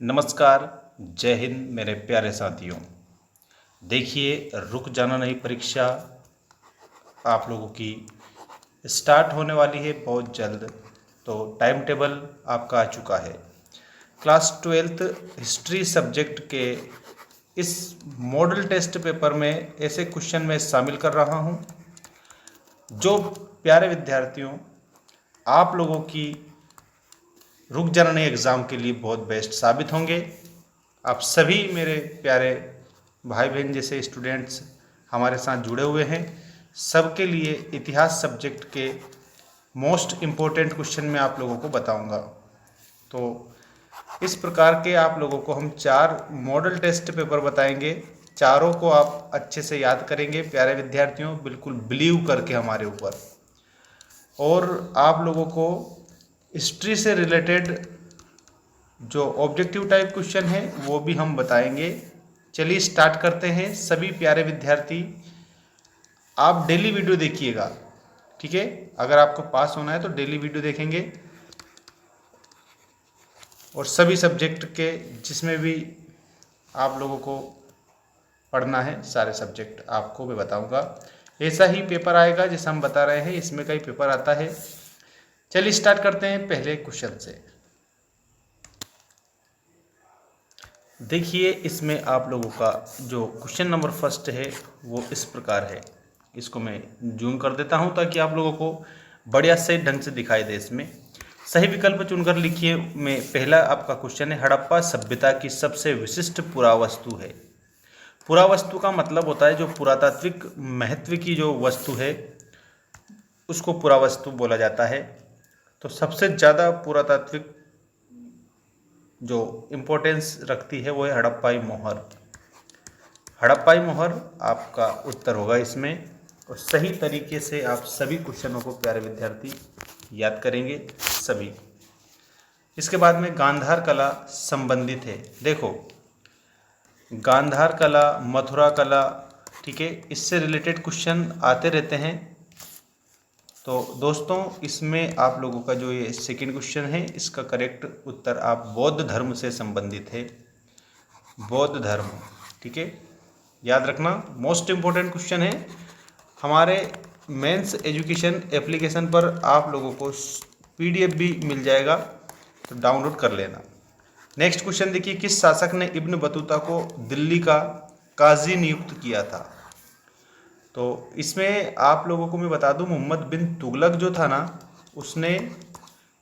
नमस्कार, जय हिंद मेरे प्यारे साथियों। देखिए, रुक जाना नहीं परीक्षा आप लोगों की स्टार्ट होने वाली है बहुत जल्द। तो टाइम टेबल आपका आ चुका है। क्लास 12th हिस्ट्री सब्जेक्ट के इस मॉडल टेस्ट पेपर में ऐसे क्वेश्चन मैं शामिल कर रहा हूं जो प्यारे विद्यार्थियों आप लोगों की रुक जाना नहीं एग्ज़ाम के लिए बहुत बेस्ट साबित होंगे। आप सभी मेरे प्यारे भाई बहन जैसे स्टूडेंट्स हमारे साथ जुड़े हुए हैं। सबके लिए इतिहास सब्जेक्ट के मोस्ट इम्पोर्टेंट क्वेश्चन मैं आप लोगों को बताऊंगा। तो इस प्रकार के आप लोगों को हम 4 मॉडल टेस्ट पेपर बताएंगे। चारों को आप अच्छे से याद करेंगे प्यारे विद्यार्थियों, बिल्कुल बिलीव करके हमारे ऊपर। और आप लोगों को हिस्ट्री से रिलेटेड जो ऑब्जेक्टिव टाइप क्वेश्चन है वो भी हम बताएंगे। चलिए स्टार्ट करते हैं। सभी प्यारे विद्यार्थी आप डेली वीडियो देखिएगा, ठीक है। अगर आपको पास होना है तो डेली वीडियो देखेंगे और सभी सब्जेक्ट के जिसमें भी आप लोगों को पढ़ना है सारे सब्जेक्ट आपको मैं बताऊंगा। ऐसा ही पेपर आएगा जैसा हम बता रहे हैं, इसमें कई पेपर आता है। चलिए स्टार्ट करते हैं पहले क्वेश्चन से। देखिए, इसमें आप लोगों का जो क्वेश्चन नंबर फर्स्ट है वो इस प्रकार है। इसको मैं जूम कर देता हूं ताकि आप लोगों को बढ़िया से ढंग से दिखाई दे। इसमें सही विकल्प चुनकर लिखिए। में पहला आपका क्वेश्चन है, हड़प्पा सभ्यता की सबसे विशिष्ट पुरावस्तु है। पुरावस्तु का मतलब होता है जो पुरातात्विक महत्व की जो वस्तु है उसको पुरावस्तु बोला जाता है। तो सबसे ज़्यादा पुरातात्विक जो इम्पोर्टेंस रखती है वो है हड़प्पाई मोहर। हड़प्पाई मोहर आपका उत्तर होगा इसमें। और सही तरीके से आप सभी क्वेश्चनों को प्यारे विद्यार्थी याद करेंगे सभी। इसके बाद में गांधार कला संबंधित है। देखो, गांधार कला, मथुरा कला, ठीक है, इससे रिलेटेड क्वेश्चन आते रहते हैं। तो दोस्तों, इसमें आप लोगों का जो ये सेकंड क्वेश्चन है इसका करेक्ट उत्तर आप बौद्ध धर्म से संबंधित है। बौद्ध धर्म, ठीक है, याद रखना। मोस्ट इम्पोर्टेंट क्वेश्चन है। हमारे मेंस एजुकेशन एप्लीकेशन पर आप लोगों को PDF भी मिल जाएगा, तो डाउनलोड कर लेना। नेक्स्ट क्वेश्चन देखिए, किस शासक ने इब्न बतूता को दिल्ली का काजी नियुक्त किया था? तो इसमें आप लोगों को मैं बता दूं, मोहम्मद बिन तुगलक जो था ना, उसने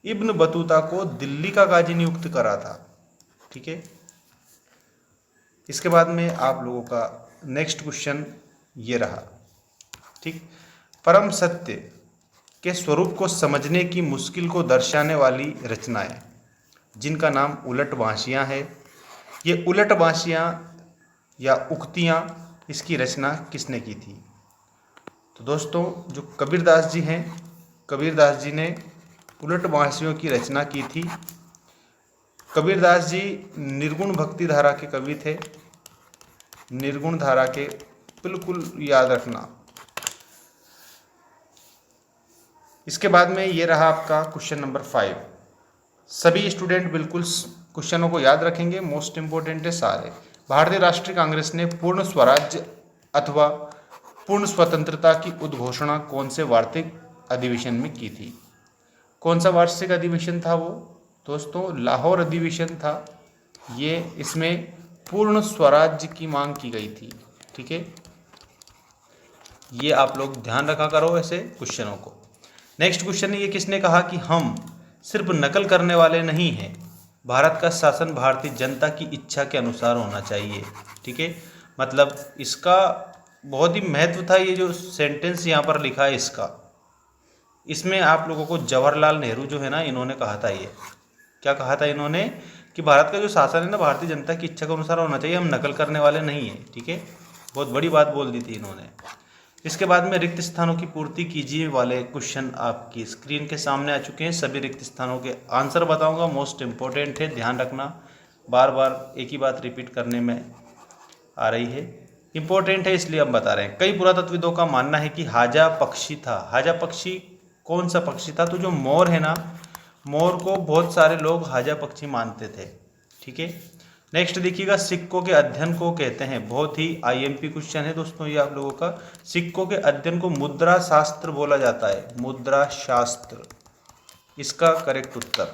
इब्न बतूता को दिल्ली का काजी नियुक्त करा था, ठीक है। इसके बाद में आप लोगों का नेक्स्ट क्वेश्चन ये रहा, ठीक। परम सत्य के स्वरूप को समझने की मुश्किल को दर्शाने वाली रचनाएं जिनका नाम उलट वासियाँ है। ये उलट वासियाँ या उक्तियाँ, इसकी रचना किसने की थी? तो दोस्तों, जो कबीरदास जी हैं, कबीरदास जी ने उलट वासियों की रचना की थी। कबीरदास जी निर्गुण भक्ति धारा के कवि थे। निर्गुण धारा के, बिल्कुल याद रखना। इसके बाद में ये रहा आपका क्वेश्चन नंबर 5। सभी स्टूडेंट बिल्कुल क्वेश्चनों को याद रखेंगे, मोस्ट इंपोर्टेंट है सारे। भारतीय राष्ट्रीय कांग्रेस ने पूर्ण स्वराज्य अथवा पूर्ण स्वतंत्रता की उद्घोषणा कौन से वार्षिक अधिवेशन में की थी? कौन सा वार्षिक अधिवेशन था वो? दोस्तों, लाहौर अधिवेशन था ये। इसमें पूर्ण स्वराज्य की मांग की गई थी, ठीक है। ये आप लोग ध्यान रखा करो ऐसे क्वेश्चनों को। नेक्स्ट क्वेश्चन है, ये किसने कहा कि हम सिर्फ नकल करने वाले नहीं हैं, भारत का शासन भारतीय जनता की इच्छा के अनुसार होना चाहिए, ठीक है। मतलब इसका बहुत ही महत्व था। ये जो सेंटेंस यहाँ पर लिखा है इसमें आप लोगों को जवाहरलाल नेहरू जो है ना, इन्होंने कहा था। ये क्या कहा था इन्होंने कि भारत का जो शासन है ना भारतीय जनता की इच्छा के अनुसार होना चाहिए, हम नकल करने वाले नहीं हैं, ठीक है। बहुत बड़ी बात बोल दी थी इन्होंने। इसके बाद में रिक्त स्थानों की पूर्ति कीजिए वाले क्वेश्चन आपकी स्क्रीन के सामने आ चुके हैं। सभी रिक्त स्थानों के आंसर बताऊंगा, मोस्ट इम्पोर्टेंट है, ध्यान रखना। बार बार एक ही बात रिपीट करने में आ रही है, इम्पोर्टेंट है इसलिए हम बता रहे हैं। कई पुरातत्वविदों का मानना है कि हाजा पक्षी था। हाजा पक्षी कौन सा पक्षी था? तो जो मोर है ना, मोर को बहुत सारे लोग हाजा पक्षी मानते थे, ठीक है। नेक्स्ट देखिएगा, सिक्कों के अध्ययन को कहते हैं, बहुत ही आईएमपी क्वेश्चन है दोस्तों ये आप लोगों का। सिक्कों के अध्ययन को मुद्रा शास्त्र बोला जाता है, मुद्रा शास्त्र, इसका करेक्ट उत्तर।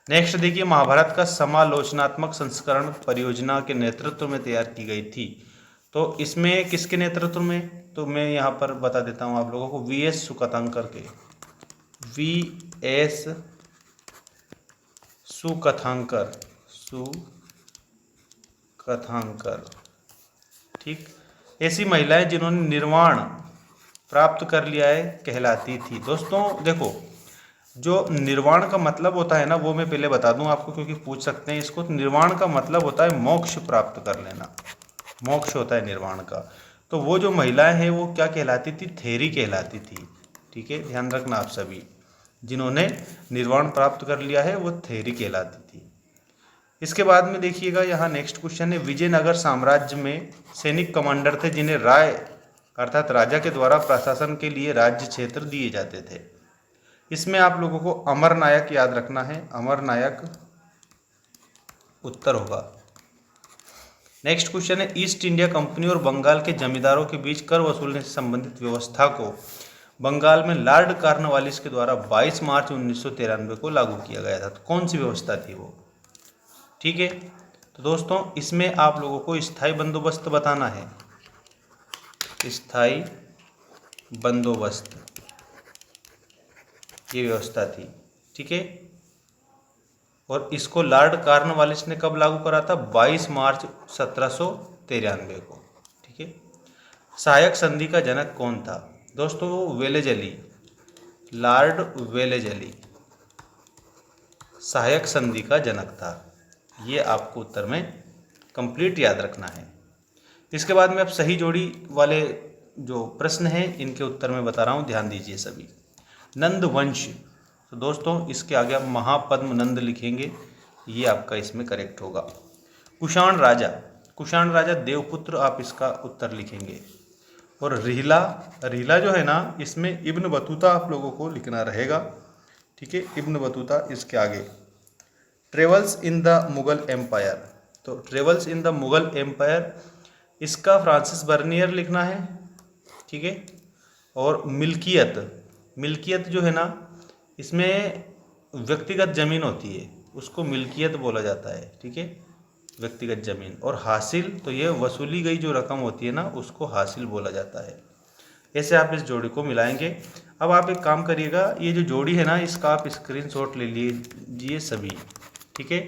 नेक्स्ट देखिए, महाभारत का समालोचनात्मक संस्करण परियोजना के नेतृत्व में तैयार की गई थी, तो इसमें किसके नेतृत्व में, तो मैं यहाँ पर बता देता हूँ आप लोगों को, वीएस सुकथांकर के, वीएस सुकथांकर, ठीक। ऐसी महिलाएं जिन्होंने निर्वाण प्राप्त कर लिया है कहलाती थी। दोस्तों देखो, जो निर्वाण का मतलब होता है ना, वो मैं पहले बता दूं आपको, क्योंकि पूछ सकते हैं इसको। तो निर्वाण का मतलब होता है मोक्ष प्राप्त कर लेना, मोक्ष होता है निर्वाण का। तो वो जो महिलाएं हैं वो क्या कहलाती थी, थेरी कहलाती थी, ठीक है, ध्यान रखना आप सभी। जिन्होंने निर्वाण प्राप्त कर लिया है वो थेरी कहलाती थी। इसके बाद में देखिएगा, यहाँ नेक्स्ट क्वेश्चन है, विजयनगर साम्राज्य में सैनिक कमांडर थे जिन्हें राय अर्थात राजा के द्वारा प्रशासन के लिए राज्य क्षेत्र दिए जाते थे। इसमें आप लोगों को अमरनायक याद रखना है, अमरनायक उत्तर होगा। नेक्स्ट क्वेश्चन है, ईस्ट इंडिया कंपनी और बंगाल के जमींदारों के बीच कर वसूलने से संबंधित व्यवस्था को बंगाल में लॉर्ड कॉर्नवालिस के द्वारा 22 मार्च 1993 को लागू किया गया था। तो कौन सी व्यवस्था थी वो, ठीक है। तो दोस्तों इसमें आप लोगों को स्थायी बंदोबस्त बताना है, स्थायी बंदोबस्त, ये व्यवस्था थी, ठीक है। और इसको लॉर्ड कॉर्नवालिस ने कब लागू करा था, 22 मार्च 1793 को, ठीक है। सहायक संधि का जनक कौन था, दोस्तों वेलेजली, लॉर्ड वेलेजली सहायक संधि का जनक था। ये आपको उत्तर में कंप्लीट याद रखना है। इसके बाद में अब सही जोड़ी वाले जो प्रश्न हैं इनके उत्तर में बता रहा हूँ, ध्यान दीजिए सभी। नंद वंश, तो दोस्तों इसके आगे आप महापद्म नंद लिखेंगे, ये आपका इसमें करेक्ट होगा। कुषाण राजा, कुषाण राजा देवपुत्र, आप इसका उत्तर लिखेंगे। और रिहला, रिहला जो है ना, इसमें इब्न बतूता आप लोगों को लिखना रहेगा, ठीक है, इब्न बतूता इसके आगे। Travels in the Mughal empire, तो travels in the Mughal empire इसका फ्रांसिस बर्नियर लिखना है, ठीक है। और मिल्कियत, मिल्कियत जो है ना, इसमें व्यक्तिगत ज़मीन होती है उसको मिल्कियत बोला जाता है, ठीक है, व्यक्तिगत ज़मीन। और हासिल, तो ये वसूली गई जो रकम होती है ना उसको हासिल बोला जाता है। ऐसे आप इस जोड़ी को मिलाएंगे। अब आप एक काम करिएगा, ये जो जोड़ी है ना इसका आप स्क्रीनशॉट ले लीजिए सभी, ठीक है,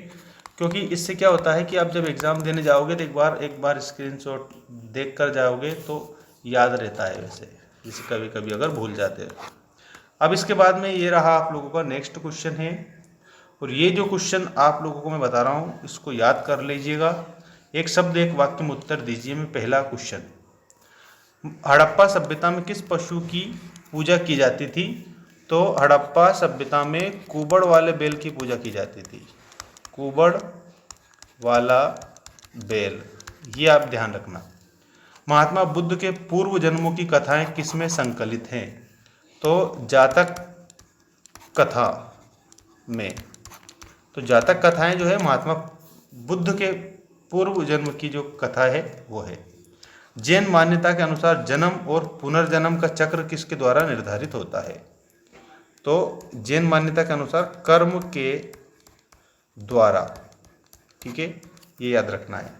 क्योंकि इससे क्या होता है कि आप जब एग्ज़ाम देने जाओगे तो एक बार स्क्रीनशॉट देख कर जाओगे तो याद रहता है, वैसे जैसे कभी कभी अगर भूल जाते हैं। अब इसके बाद में ये रहा आप लोगों का नेक्स्ट क्वेश्चन है, और ये जो क्वेश्चन आप लोगों को मैं बता रहा हूँ इसको याद कर लीजिएगा। एक शब्द एक वाक्य में उत्तर दीजिए। में पहला क्वेश्चन, हड़प्पा सभ्यता में किस पशु की पूजा की जाती थी, तो हड़प्पा सभ्यता में कुबड़ वाले बैल की पूजा की जाती थी, कुबड़ वाला बैल, ये आप ध्यान रखना। महात्मा बुद्ध के पूर्व जन्मों की कथाएं किसमें संकलित हैं, तो जातक कथा में। तो जातक कथाएं जो है महात्मा बुद्ध के पूर्व जन्म की जो कथा है वो है। जैन मान्यता के अनुसार जन्म और पुनर्जन्म का चक्र किसके द्वारा निर्धारित होता है, तो जैन मान्यता के अनुसार कर्म के द्वारा, ठीक है, ये याद रखना है।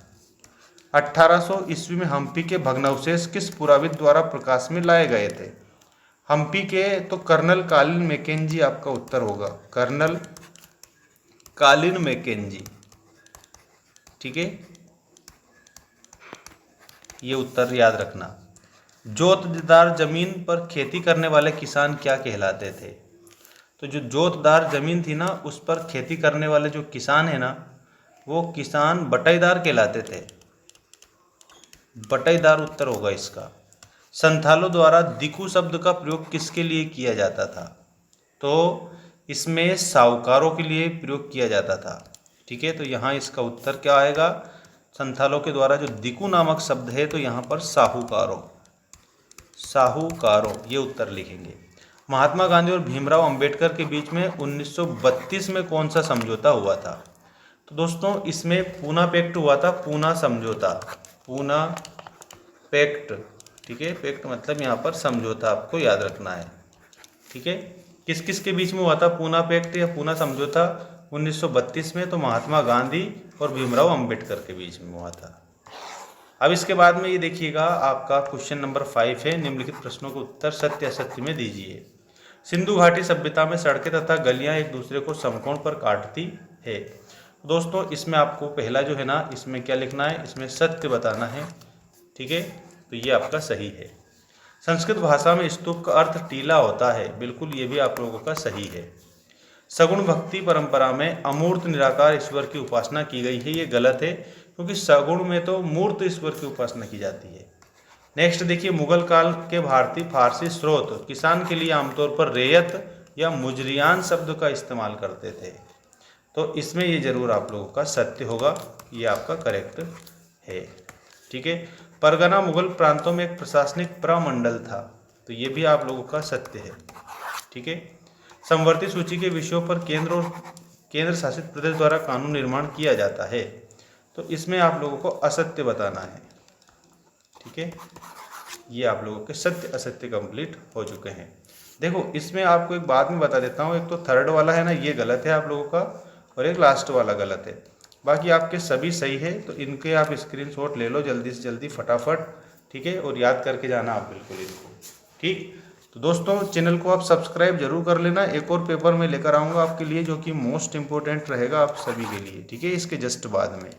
1800 ईस्वी में हम्पी के भग्नावशेष किस पुराविद द्वारा प्रकाश में लाए गए थे, हम्पी के, तो कर्नल कालिन मैकेंजी आपका उत्तर होगा, कर्नल कालिन मैकेंजी, ठीक है, ये उत्तर याद रखना। जोतदार जमीन पर खेती करने वाले किसान क्या कहलाते थे, तो जो जोतदार जमीन थी ना उस पर खेती करने वाले जो किसान है ना वो किसान बटाईदार कहलाते थे, बटाईदार उत्तर होगा इसका। संथालों द्वारा दिकू शब्द का प्रयोग किसके लिए किया जाता था, तो इसमें साहूकारों के लिए प्रयोग किया जाता था, ठीक है। तो यहाँ इसका उत्तर क्या आएगा, संथालों के द्वारा जो दिकू नामक शब्द है तो यहाँ पर साहूकारों, साहूकारों, ये उत्तर लिखेंगे। महात्मा गांधी और भीमराव अंबेडकर के बीच में 1932 में कौन सा समझौता हुआ था, तो दोस्तों इसमें पूना पैक्ट हुआ था, पूना समझौता, पूना पैक्ट, ठीक है। पैक्ट मतलब यहाँ पर समझौता आपको याद रखना है, ठीक है। किस किस के बीच में हुआ था पूना पैक्ट या पूना समझौता? 1932 में, तो महात्मा गांधी और भीमराव अंबेडकर के बीच में हुआ था। अब इसके बाद में ये देखिएगा, आपका क्वेश्चन नंबर 5 है, निम्नलिखित प्रश्नों के उत्तर सत्य असत्य में दीजिए। सिंधु घाटी सभ्यता में सड़कें तथा गलियां एक दूसरे को समकोण पर काटती है। दोस्तों इसमें आपको पहला जो है ना, इसमें क्या लिखना है, इसमें सत्य बताना है, ठीक है। तो ये आपका सही है। संस्कृत भाषा में स्तूप का अर्थ टीला होता है, बिल्कुल ये भी आप लोगों का सही है। सगुण भक्ति परंपरा में अमूर्त निराकार ईश्वर की उपासना की गई है, ये गलत है, क्योंकि सगुण में तो मूर्त ईश्वर की उपासना की जाती है। नेक्स्ट देखिए, मुगल काल के भारतीय फारसी स्रोत किसान के लिए आमतौर पर रेयत या मुजरियान शब्द का इस्तेमाल करते थे। तो इसमें ये जरूर आप लोगों का सत्य होगा, ये आपका करेक्ट है, ठीक है। परगना मुगल प्रांतों में एक प्रशासनिक प्रमंडल था, तो ये भी आप लोगों का सत्य है, ठीक है। समवर्ती सूची के विषयों पर केंद्र और केंद्र शासित प्रदेश द्वारा कानून निर्माण किया जाता है, तो इसमें आप लोगों को असत्य बताना है, ठीक है। ये आप लोगों के सत्य असत्य कंप्लीट हो चुके हैं। देखो इसमें आपको एक बात में बता देता हूँ, एक तो थर्ड वाला है ना, ये गलत है आप लोगों का, और एक लास्ट वाला गलत है, बाकी आपके सभी सही है। तो इनके आप स्क्रीनशॉट ले लो जल्दी से जल्दी फटाफट, ठीक है, और याद करके जाना आप बिल्कुल इनको, ठीक। तो दोस्तों चैनल को आप सब्सक्राइब जरूर कर लेना। एक और पेपर में लेकर आऊँगा आपके लिए, जो कि मोस्ट इम्पोर्टेंट रहेगा आप सभी के लिए, ठीक है, इसके जस्ट बाद में।